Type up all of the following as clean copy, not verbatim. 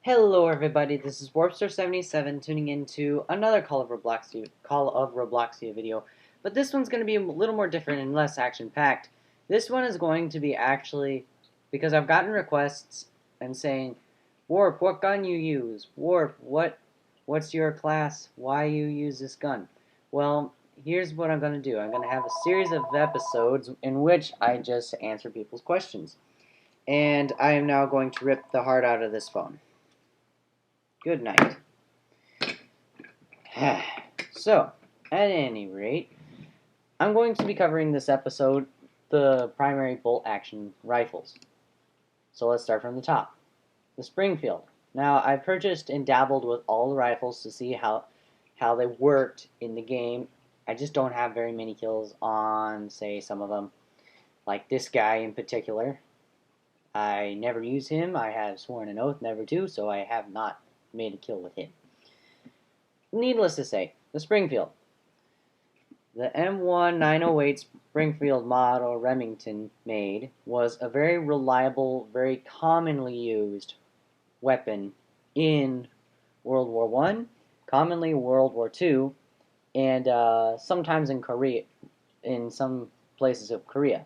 Hello everybody, this is Warpster77 tuning into another Call of Robloxia video, but this one's going to be a little more different and less action-packed. This one is going to be actually, because I've gotten requests and saying, Warp, what gun you use? Warp, what's your class? Why you use this gun? Well, here's what I'm going to do. I'm going to have a series of episodes in which I just answer people's questions. And I am now going to rip the heart out of this phone. Good night. So, at any rate, I'm going to be covering this episode the primary bolt-action rifles. So let's start from the top. The Springfield. Now, I purchased and dabbled with all the rifles to see how they worked in the game. I just don't have very many kills on, say, some of them. Like this guy in particular. I never use him. I have sworn an oath never to, so I have not made a kill with him. Needless to say, the Springfield. The M1908 Springfield model Remington made was a very reliable, very commonly used weapon in World War I, commonly World War II, and sometimes in Korea, in some places of Korea.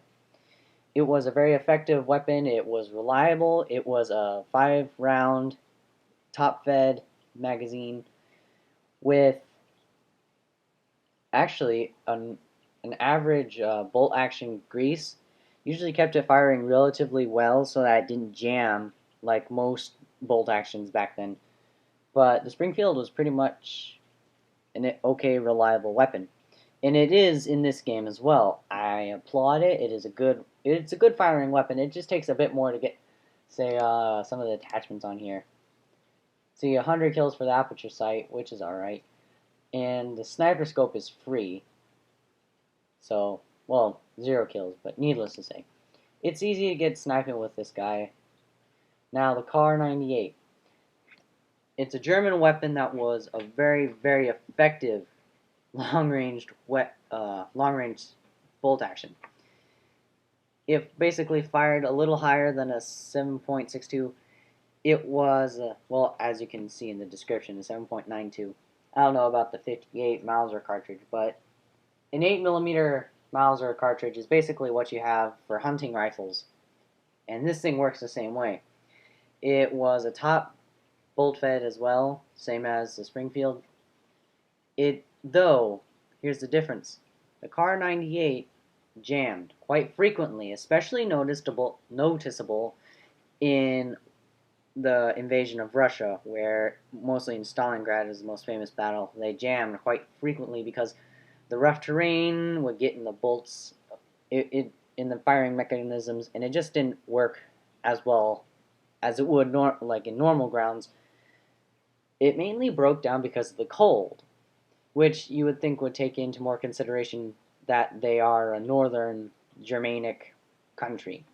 It was a very effective weapon. It was reliable. It was a 5-round top-fed magazine with actually an average bolt action grease. Usually kept it firing relatively well so that it didn't jam like most bolt actions back then. But the Springfield was pretty much an okay, reliable weapon. And it is in this game as well. I applaud it. It's a good firing weapon. It just takes a bit more to get, say, some of the attachments on here. See, 100 kills for the aperture sight, which is alright. And the sniper scope is free. So, well, 0 kills, but needless to say. It's easy to get sniping with this guy. Now, the Kar-98. It's a German weapon that was a very, very effective long-range bolt action. If basically fired a little higher than a 7.62, it was, well, as you can see in the description, a 7.92. I don't know about the 58 Mauser cartridge, but an 8mm Mauser cartridge is basically what you have for hunting rifles. And this thing works the same way. It was a top bolt fed as well, same as the Springfield. Though, here's the difference. The Kar-98 jammed quite frequently, especially noticeable in the invasion of Russia, where mostly in Stalingrad is the most famous battle. They jammed quite frequently because the rough terrain would get in the bolts, in the firing mechanisms, and it just didn't work as well as it would like in normal grounds. It mainly broke down because of the cold, which you would think would take into more consideration that they are a northern Germanic country.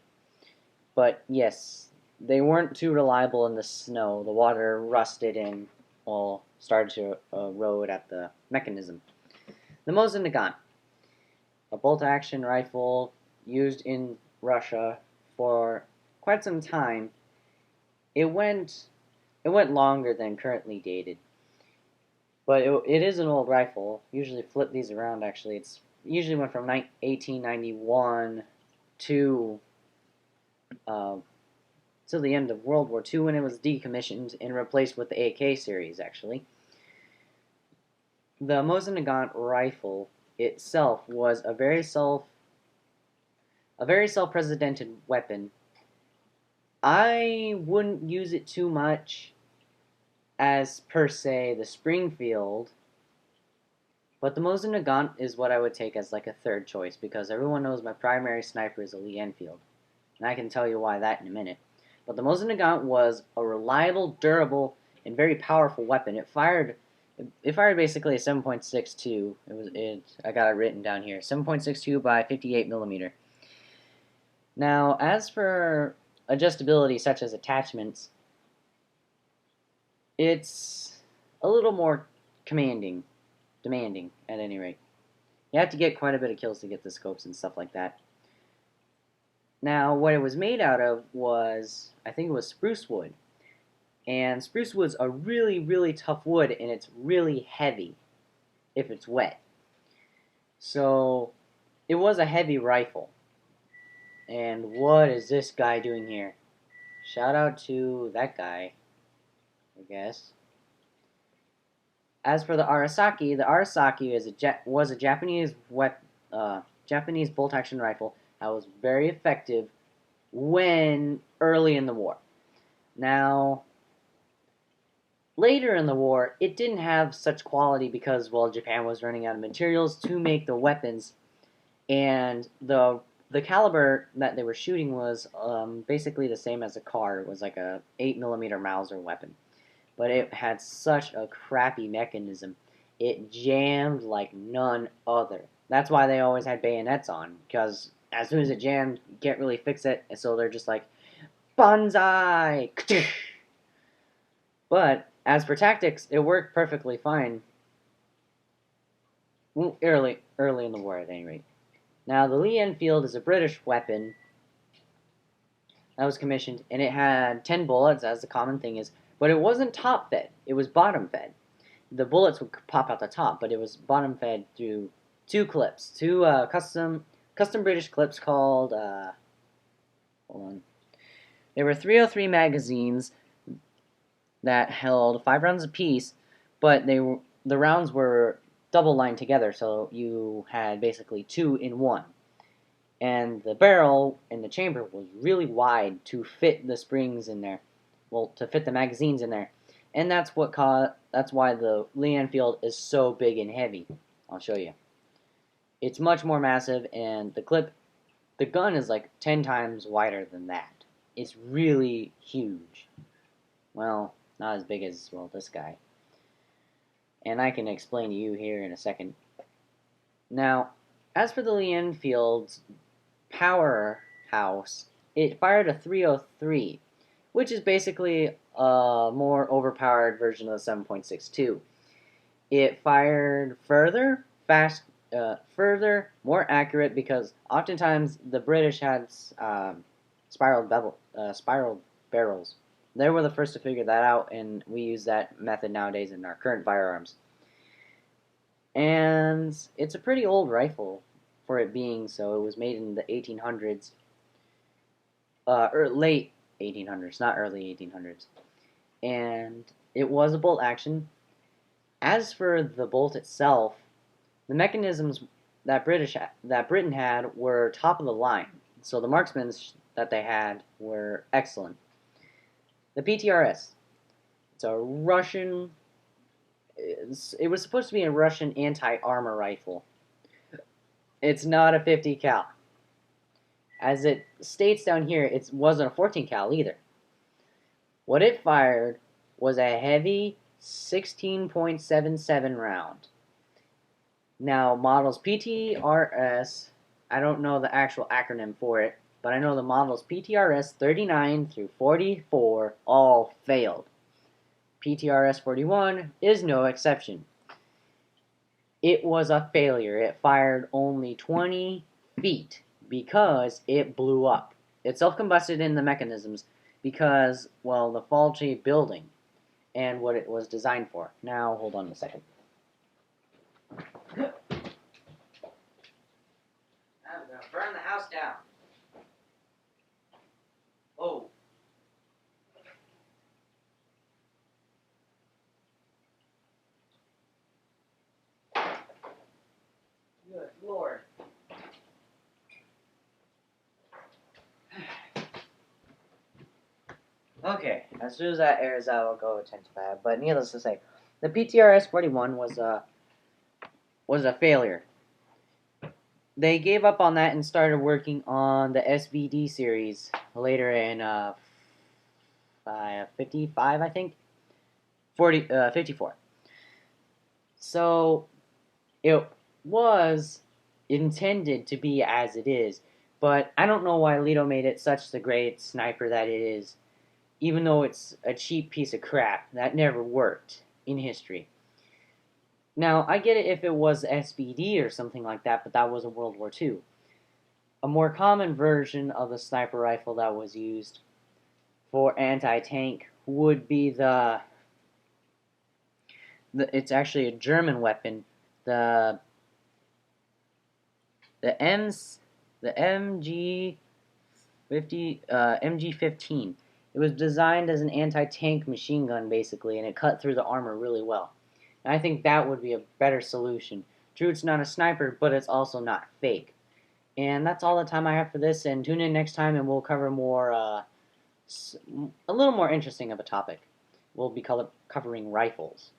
But yes, they weren't too reliable in the snow. The water rusted and, well, started to erode at the mechanism. The Mosin Nagant, a bolt-action rifle used in Russia for quite some time. It went longer than currently dated. But it is an old rifle. Usually flip these around, actually. It's usually went from 1891 to till the end of World War II, when it was decommissioned and replaced with the AK series, actually. The Mosin Nagant rifle itself was a very self-precedented weapon. I wouldn't use it too much as, per se, the Springfield, but the Mosin Nagant is what I would take as like a third choice, because everyone knows my primary sniper is a Enfield, and I can tell you why that in a minute. But the Mosin Nagant was a reliable, durable, and very powerful weapon. It fired basically a 7.62. I got it written down here, 7.62 by 58mm. Now, as for adjustability, such as attachments, it's a little more demanding, at any rate. You have to get quite a bit of kills to get the scopes and stuff like that. Now, what it was made out of was, I think it was spruce wood. And spruce wood's a really, really tough wood, and it's really heavy if it's wet. So it was a heavy rifle. And what is this guy doing here? Shout out to that guy, I guess. As for the Arasaki was a Japanese bolt-action rifle that was very effective when early in the war. Now, later in the war, it didn't have such quality because, well, Japan was running out of materials to make the weapons, and the caliber that they were shooting was basically the same as a car. It was like a 8mm Mauser weapon, but it had such a crappy mechanism. It jammed like none other. That's why they always had bayonets on, because as soon as it jammed, you can't really fix it, and so they're just like, Banzai! But as for tactics, it worked perfectly fine. Well, early in the war, at any rate. Now, the Lee Enfield is a British weapon that was commissioned, and it had 10 bullets, as the common thing is, but it wasn't top-fed. It was bottom-fed. The bullets would pop out the top, but it was bottom-fed through two clips, two custom British clips called, hold on. They were 303 magazines that held 5 rounds apiece, but the rounds were double lined together, so you had basically 2 in 1. And the barrel in the chamber was really wide to fit the springs in there, well, to fit the magazines in there, and that's why the Lee Enfield is so big and heavy. I'll show you. It's much more massive, and the gun is like 10 times wider than that. It's really huge. Well, not as big as, well, this guy. And I can explain to you here in a second. Now, as for the Lee Enfield's powerhouse, it fired a 303, which is basically a more overpowered version of the 7.62. It fired further, more accurate, because oftentimes the British had spiraled barrels. They were the first to figure that out, and we use that method nowadays in our current firearms. And it's a pretty old rifle for it being so. It was made in the 1800s, or late 1800s, not early 1800s. And it was a bolt action. As for the bolt itself, the mechanisms that Britain had were top of the line. So the marksmen that they had were excellent. The PTRS. It's a Russian. It was supposed to be a Russian anti-armor rifle. It's not a 50 cal. As it states down here, it wasn't a 14 cal either. What it fired was a heavy 16.77 round. Now, models PTRS, I don't know the actual acronym for it, but I know the models PTRS 39 through 44 all failed. PTRS 41 is no exception. It was a failure. It fired only 20 feet because it blew up. It self-combusted in the mechanisms because, well, the faulty building and what it was designed for. Now, hold on a second. I'm going to burn the house down. Oh. Good Lord. Okay, as soon as that airs out, I'll go attend to that. But needless to say, the PTRS-41 was a failure. They gave up on that and started working on the SVD series later in 55, I think, 54. So it was intended to be as it is, but I don't know why Leto made it such the great sniper that it is, even though it's a cheap piece of crap that never worked in history. Now, I get it if it was SBD or something like that, but that was in World War II. A more common version of the sniper rifle that was used for anti-tank would be it's actually a German weapon. The the M's the MG15. It was designed as an anti-tank machine gun basically, and it cut through the armor really well. And I think that would be a better solution. True, it's not a sniper, but it's also not fake. And that's all the time I have for this. And tune in next time, and we'll cover more, a little more interesting of a topic. We'll be covering rifles.